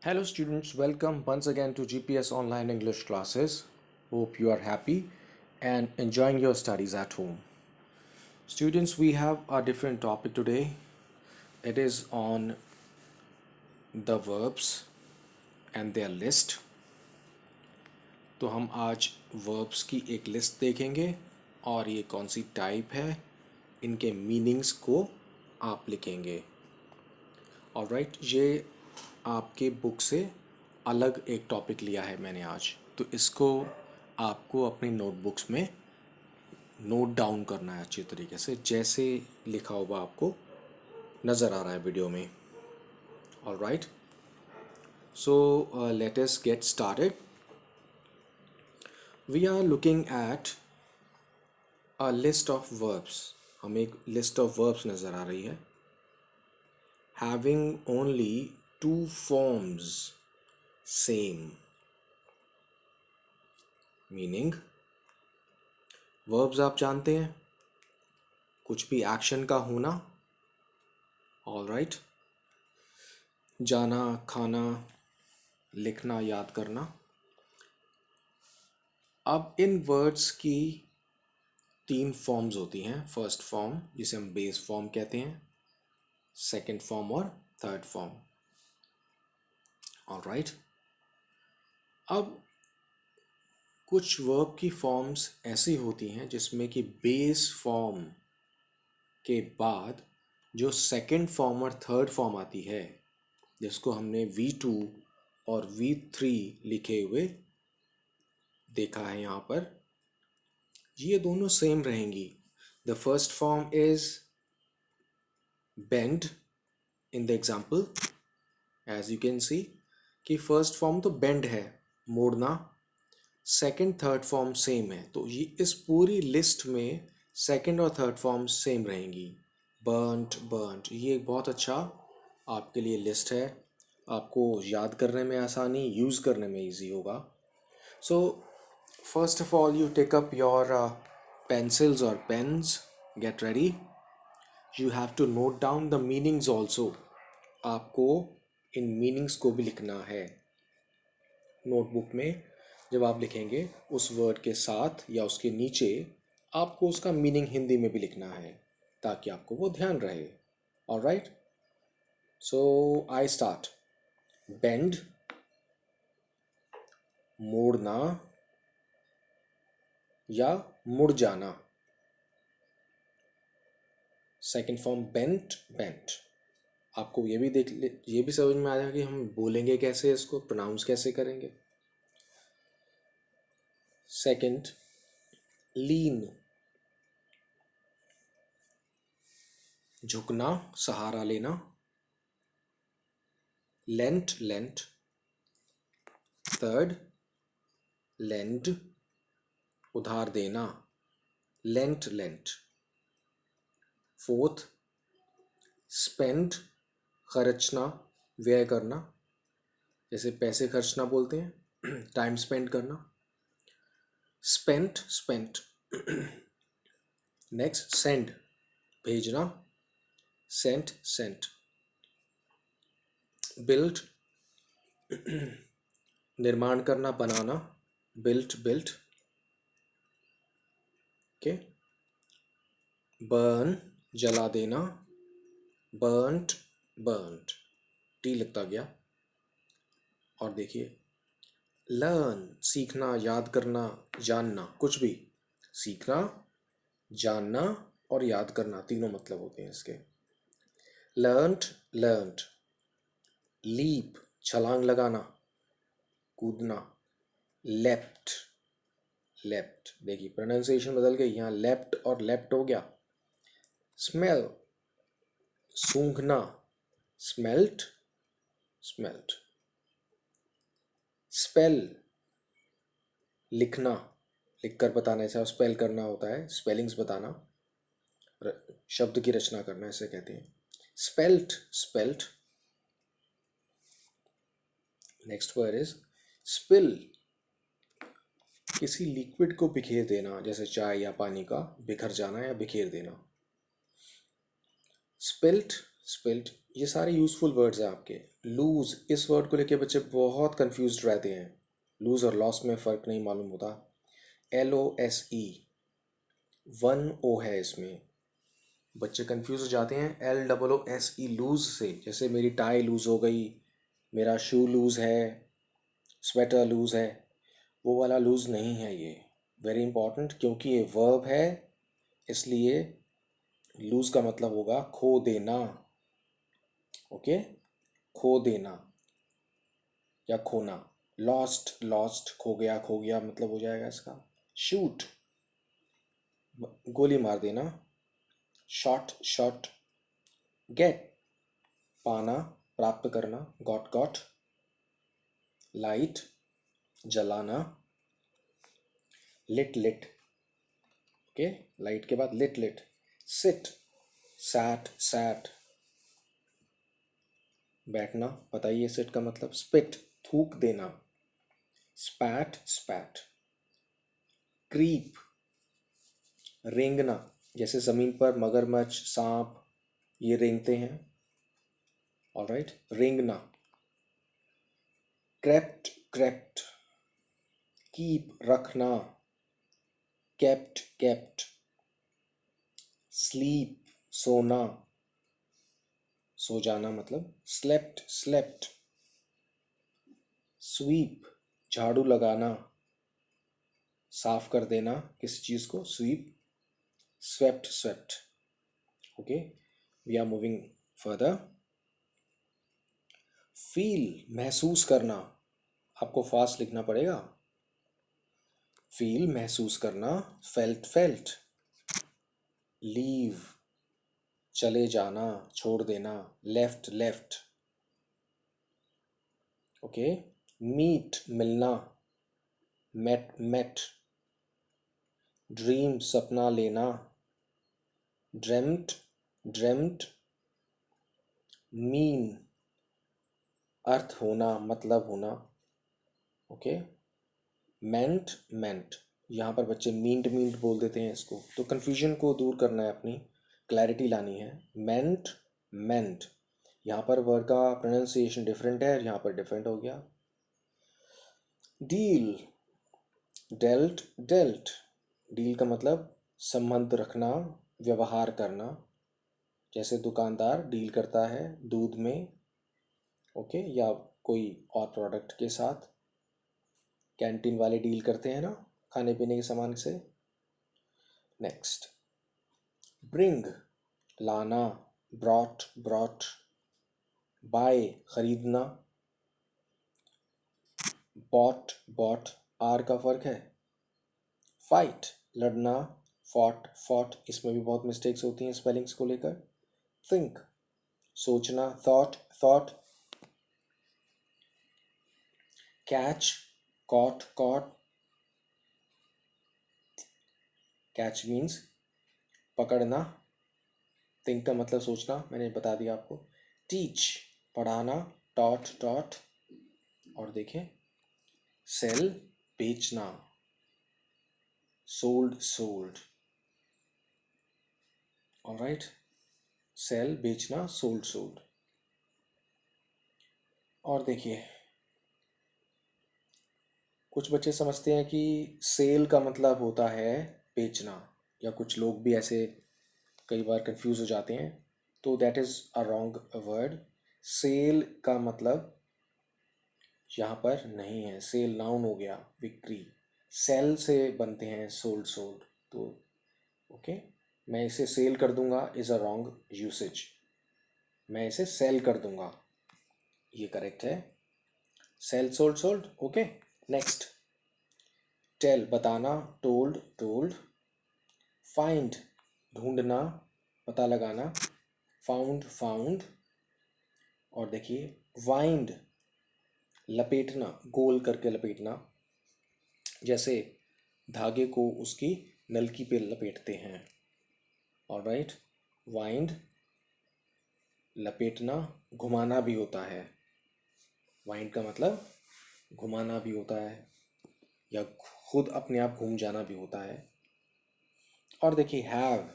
Hello students, welcome once again to GPS Online English classes. Hope you are happy and enjoying your studies at home. Students, we have a different topic today. It is on the verbs and their list. तो हम आज verbs की एक list देखेंगे और ये कौन सी type है, इनके मीनिंग्स को आप लिखेंगे. ऑलराइट, ये आपके बुक से अलग एक टॉपिक लिया है मैंने आज, तो इसको आपको अपनी नोटबुक्स में नोट डाउन करना है अच्छी तरीके से, जैसे लिखा होगा आपको नज़र आ रहा है वीडियो में. Alright, so let us get started. We are looking at a list of verbs. हमें एक लिस्ट ऑफ वर्ब्स नज़र आ रही है having only two forms, same. Meaning, verbs आप जानते हैं, कुछ भी एक्शन का होना. ऑल राइट, जाना, खाना, लिखना, याद करना. अब इन वर्ड्स की तीन फॉर्म्स होती हैं. फर्स्ट फॉर्म जिसे हम बेस फॉर्म कहते हैं, सेकंड फॉर्म और थर्ड फॉर्म. ऑल राइट, अब कुछ वर्ब की फॉर्म्स ऐसी होती हैं जिसमें कि बेस फॉर्म के बाद जो सेकंड फॉर्म और थर्ड फॉर्म आती है, जिसको हमने V2 और V3 लिखे हुए देखा है यहाँ पर, ये दोनों सेम रहेंगी. The first form is bend in the example. As you can see कि फर्स्ट फॉर्म तो बेंड है, मोड़ना. सेकंड थर्ड फॉर्म सेम है, तो ये इस पूरी लिस्ट में सेकंड और थर्ड फॉर्म सेम रहेंगी. बर्न्ट, बर्न्ट, ये एक बहुत अच्छा आपके लिए लिस्ट है. आपको याद करने में आसानी, यूज़ करने में इजी होगा. So first of all you take up your pencils or pens, get ready. You have to note down the meanings also. आपको इन मीनिंग्स को भी लिखना है नोटबुक में. जब आप लिखेंगे उस वर्ड के साथ या उसके नीचे आपको उसका मीनिंग हिंदी में भी लिखना है, ताकि आपको वो ध्यान रहे. Alright, so I start. Bend, मोड़ना या मुड़ जाना. Second form bent, bent. आपको ये भी ये भी समझ में आ जाएगा कि हम बोलेंगे कैसे, इसको प्रोनाउंस कैसे करेंगे. सेकंड, लीन, झुकना, सहारा लेना. Lent, lent. थर्ड, लेंड, उधार देना. Lent, lent. फोर्थ, स्पेंड, खर्चना, व्यय करना, जैसे पैसे खर्चना बोलते हैं, टाइम स्पेंड करना. Spent, spent. नेक्स्ट, सेंड, भेजना. Sent, sent. बिल्ड, निर्माण करना, बनाना. Built, built. ओके. बर्न, जला देना. Burnt, burnt. टी लगता गया. और देखिए, लर्न, सीखना, याद करना, जानना, कुछ भी. सीखना, जानना और याद करना, तीनों मतलब होते हैं इसके. Learned, learned. लीप, छलांग लगाना, कूदना. Left, left. देखिए प्रोनाउंसिएशन बदल गई, यहाँ लेफ्ट और लेफ्ट हो गया. स्मेल, सूंघना. Smelt, smelt. स्पेल, लिखना, लिखकर बताना. ऐसा स्पेल करना होता है, स्पेलिंग्स बताना, शब्द की रचना करना, ऐसे कहते हैं. Spelt, spelt. Next word is spill, किसी लिक्विड को बिखेर देना, जैसे चाय या पानी का बिखर जाना या बिखेर देना. स्पिल्ट, स्पिल्ट, ये सारे यूजफुल वर्ड्स हैं आपके। लूज, इस वर्ड को लेके बच्चे बहुत कंफ्यूज रहते हैं, लूज और लॉस में फ़र्क नहीं मालूम होता। LOSE, 1 O है इसमें, बच्चे कंफ्यूज हो जाते हैं LOOSE लूज से। जैसे मेरी टाई लूज हो गई, मेरा शू लूज है, स्वेटर लूज है, वो वाला लूज नहीं है ये। वेरी इंपॉर्टेंट, क्योंकि ये वर्ब है, इसलिए लूज का मतलब होगा खो देना। ओके, खो देना या खोना। लॉस्ट, लॉस्ट, खो गया, खो गया मतलब हो जाएगा इसका। शूट, गोली मार देना। Shot, shot. गेट, पाना, प्राप्त करना, गॉट, गॉट। लाइट, जलाना। Lit, lit. ओके, लाइट के बाद lit, lit. Sit, sat, sat. बैठना, पता ही है सिट का मतलब। स्पिट, थूक देना। स्पैट, स्पैट। क्रीप, रेंगना, जैसे ज़मीन पर मगरमच्छ, सांप ये रेंगते हैं। ऑलराइट, रेंगना। Crept, crept. कीप, रखना। Kept, kept. स्लीप, सोना, सो जाना मतलब। Slept, slept. स्वीप, झाड़ू लगाना, साफ कर देना किसी चीज़ को। Sweep, swept, swept. Okay, we are moving further. Feel, महसूस करना, आपको फास्ट लिखना पड़ेगा। फील, महसूस करना। Felt, felt. लीव, चले जाना, छोड़ देना। Left, left. ओके, मीट, मिलना। Met, met. ड्रीम, सपना लेना। Dreamt, dreamt. मीन, अर्थ होना, मतलब होना। Okay, meant, meant. यहाँ पर बच्चे मींट मींट बोल देते हैं इसको, तो कन्फ्यूजन को दूर करना है, अपनी क्लैरिटी लानी है। मेंट, मेंट। यहाँ पर वर्ड का प्रोनाउंसिएशन डिफरेंट है, यहाँ पर डिफरेंट हो गया। Deal, dealt, dealt. डील का मतलब संबंध रखना, व्यवहार करना। जैसे दुकानदार डील करता है दूध में, ओके, या कोई और प्रोडक्ट के साथ। कैंटीन वाले डील करते हैं ना खाने पीने के सामान से। नेक्स्ट, ब्रिंग, लाना। Brought, brought. बाय, खरीदना। Bought, bought. आर का फर्क है। फाइट, लड़ना। Fought, fought. इसमें भी बहुत मिस्टेक्स होती हैं स्पेलिंग्स को लेकर। थिंक, सोचना। Thought, thought. Catch, caught, caught. Catch means पकड़ना। थिंक का मतलब सोचना, मैंने बता दिया आपको। टीच, पढ़ाना। Taught, taught. और देखें, सेल, बेचना। Sold, sold. ऑलराइट, सेल, बेचना, सोल्ड, सोल्ड। और देखिए, कुछ बच्चे समझते हैं कि सेल का मतलब होता है बेचना, या कुछ लोग भी ऐसे कई बार कंफ्यूज हो जाते हैं, तो that is a wrong word. Sell का मतलब यहाँ पर नहीं है। सेल नाउन हो गया, बिक्री। सेल से बनते हैं सोल्ड, सोल्ड। तो ओके, मैं इसे सेल कर दूंगा इज़ अ रॉन्ग यूसेज। मैं इसे सेल कर दूंगा, ये करेक्ट है। Sell, sold, sold. Okay, next, tell, बताना। Told, told. फाइंड, ढूंढना, पता लगाना। Found, found. और देखिए, वाइंड, लपेटना, गोल करके लपेटना। जैसे धागे को उसकी नलकी पे लपेटते हैं। ऑलराइट, वाइंड, लपेटना। घुमाना भी होता है, वाइंड का मतलब घुमाना भी होता है, या खुद अपने आप घूम जाना भी होता है। और देखिए, हैव,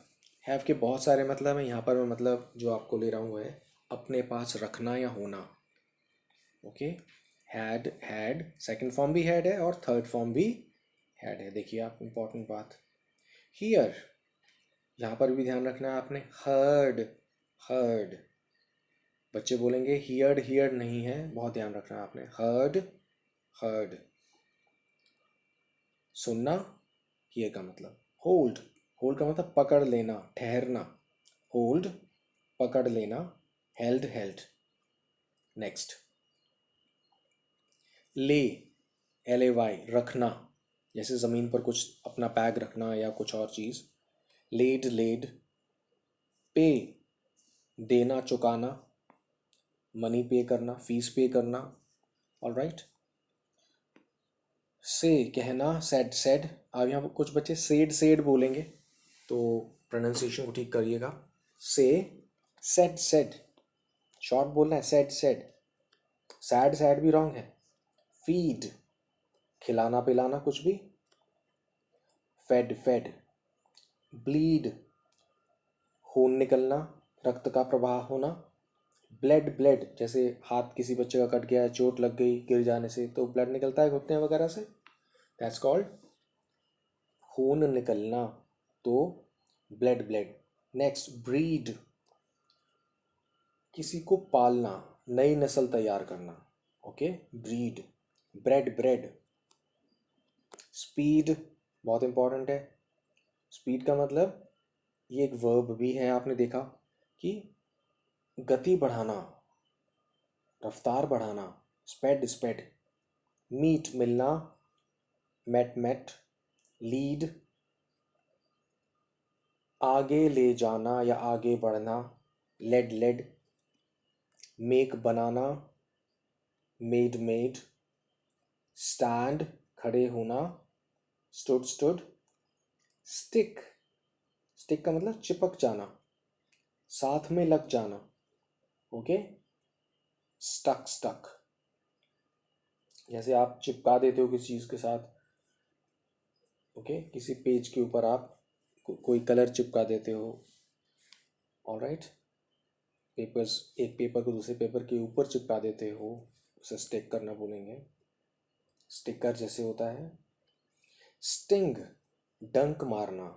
हैव के बहुत सारे मतलब हैं, यहाँ पर मैं मतलब जो आपको ले रहा हूँ है अपने पास रखना या होना। ओके, हैड सेकंड फॉर्म भी हैड है और थर्ड फॉर्म भी हैड है। देखिए आप, इंपॉर्टेंट बात, हियर, यहाँ पर भी ध्यान रखना है आपने, हर्ड, हर्ड। बच्चे बोलेंगे हियर्ड, हियर्ड नहीं है, बहुत ध्यान रखना है आपने, हर्ड, हर्ड। सुनना, हियर का मतलब होल्ड, होल्ड का मतलब पकड़ लेना, ठहरना, होल्ड, पकड़ लेना, हेल्ड, हेल्ड। नेक्स्ट, ले, LAY, रखना, जैसे ज़मीन पर कुछ अपना बैग रखना या कुछ और चीज़, लेड, लेड। पे, देना, चुकाना, मनी पे करना, फीस पे करना। ऑलराइट। से, कहना, सेड, सेड। अब यहाँ पर कुछ बच्चे सेड, सेड बोलेंगे, तो प्रोनाउंसिएशन को ठीक करिएगा। से, सेड, सेड, शॉर्ट बोलना है, सेड, सेड। सैड, सैड भी रॉन्ग है। फीड, खिलाना पिलाना कुछ भी, फेड, फेड। ब्लीड, खून निकलना, रक्त का प्रवाह होना। ब्लड, ब्लड, जैसे हाथ किसी बच्चे का कट गया है, चोट लग गई गिर जाने से तो ब्लड निकलता है घुटने वगैरह से, दैट्स कॉल्ड खून निकलना, तो ब्लड, ब्लड। नेक्स्ट, ब्रीड, किसी को पालना, नई नस्ल तैयार करना। Okay, breed. Bread, bread. Speed, बहुत इंपॉर्टेंट है। स्पीड का मतलब, ये एक वर्ब भी है, आपने देखा कि गति बढ़ाना, रफ्तार बढ़ाना, स्पेड, स्पेड। मीट, मिलना, मेट, मेट। लीड, आगे ले जाना या आगे बढ़ना, लेड, लेड। मेक, बनाना, मेड, मेड। स्टैंड, खड़े होना, स्टूड, स्टूड। स्टिक, स्टिक का मतलब चिपक जाना, साथ में लग जाना। ओके, स्टक, स्टक, जैसे आप चिपका देते हो किसी चीज़ के साथ। ओके, किसी पेज के ऊपर आप कोई कलर चिपका देते हो। ऑलराइट, पेपर्स, एक पेपर को दूसरे पेपर के ऊपर चिपका देते हो, उसे स्टिक करना बोलेंगे। स्टिकर जैसे होता है। स्टिंग, डंक मारना,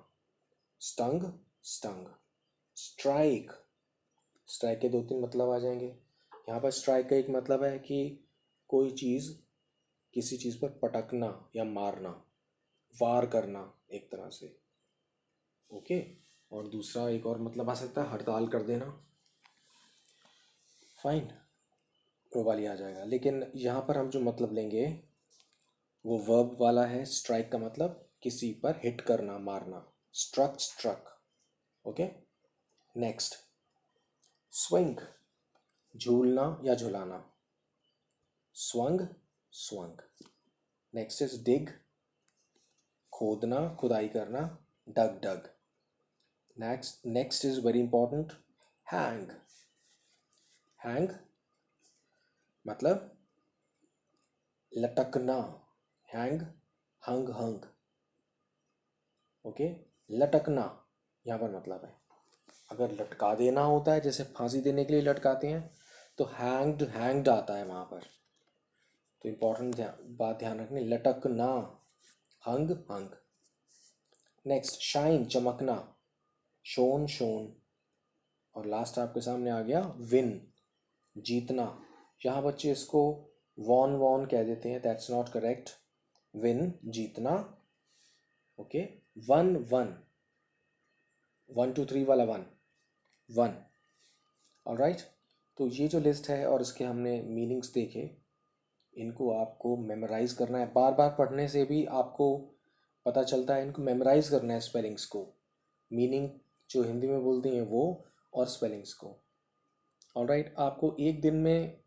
स्टंग, स्टंग। स्ट्राइक, स्ट्राइक के दो तीन मतलब आ जाएंगे। यहाँ पर स्ट्राइक का एक मतलब है कि कोई चीज़, किसी चीज़ पर पटकना या मारना, वार करना एक तरह से। ओके, और दूसरा एक और मतलब आ सकता है, हड़ताल कर देना। फाइन, वो वाली आ जाएगा, लेकिन यहाँ पर हम जो मतलब लेंगे वो वर्ब वाला है। स्ट्राइक का मतलब किसी पर हिट करना, मारना, struck, struck. Okay, next, swing, झूलना या झुलाना, swung, swung. Next is dig, खोदना, खुदाई करना, dug, dug. Next is very important, hang, hang मतलब लटकना, हैंग, हंग, हंग। ओके, लटकना यहाँ पर मतलब है, अगर लटका देना होता है, जैसे फांसी देने के लिए लटकाते हैं, तो हैंग्ड, हैंग्ड आता है वहाँ पर। तो इम्पोर्टेंट बात ध्यान रखनी, लटकना, हंग, हंग। नेक्स्ट, शाइन, चमकना, शोन, शोन। और लास्ट आपके सामने आ गया विन, जीतना। यहाँ बच्चे इसको वॉन, वॉन कह देते हैं, दैट्स नॉट करेक्ट। विन, जीतना। ओके, वन, वन, 1 2 3 वाला वन, वन। ऑलराइट, तो ये जो लिस्ट है और इसके हमने मीनिंग्स देखे, इनको आपको मेमोराइज करना है। बार बार पढ़ने से भी आपको पता चलता है, इनको मेमोराइज करना है, स्पेलिंग्स को, मीनिंग जो हिंदी में बोलते हैं वो, और स्पेलिंग्स को। ऑलराइट, आपको एक दिन में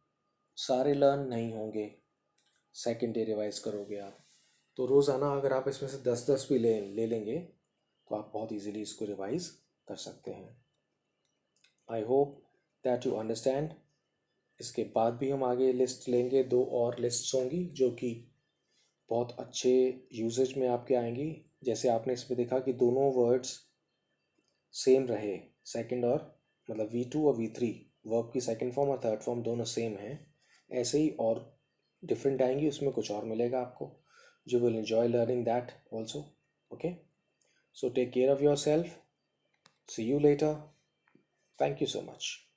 सारे लर्न नहीं होंगे, सेकेंड डे रिवाइज करोगे आप, तो रोज़ाना अगर आप इसमें से 10-10 भी ले लेंगे तो आप बहुत इजीली इसको रिवाइज कर सकते हैं। I hope that you understand. इसके बाद भी हम आगे लिस्ट लेंगे, 2 और लिस्ट्स होंगी जो कि बहुत अच्छे यूजेज में आपके आएंगी। जैसे आपने इसमें देखा कि दोनों वर्ड्स सेम रहे, सेकंड और मतलब V2 और V3, वर्ब की सेकंड फॉर्म और थर्ड फॉर्म दोनों सेम हैं, ऐसे ही और डिफरेंट आएंगी, उसमें कुछ और मिलेगा आपको. You will enjoy learning that also. Okay, so take care of yourself. See you later. Thank you so much.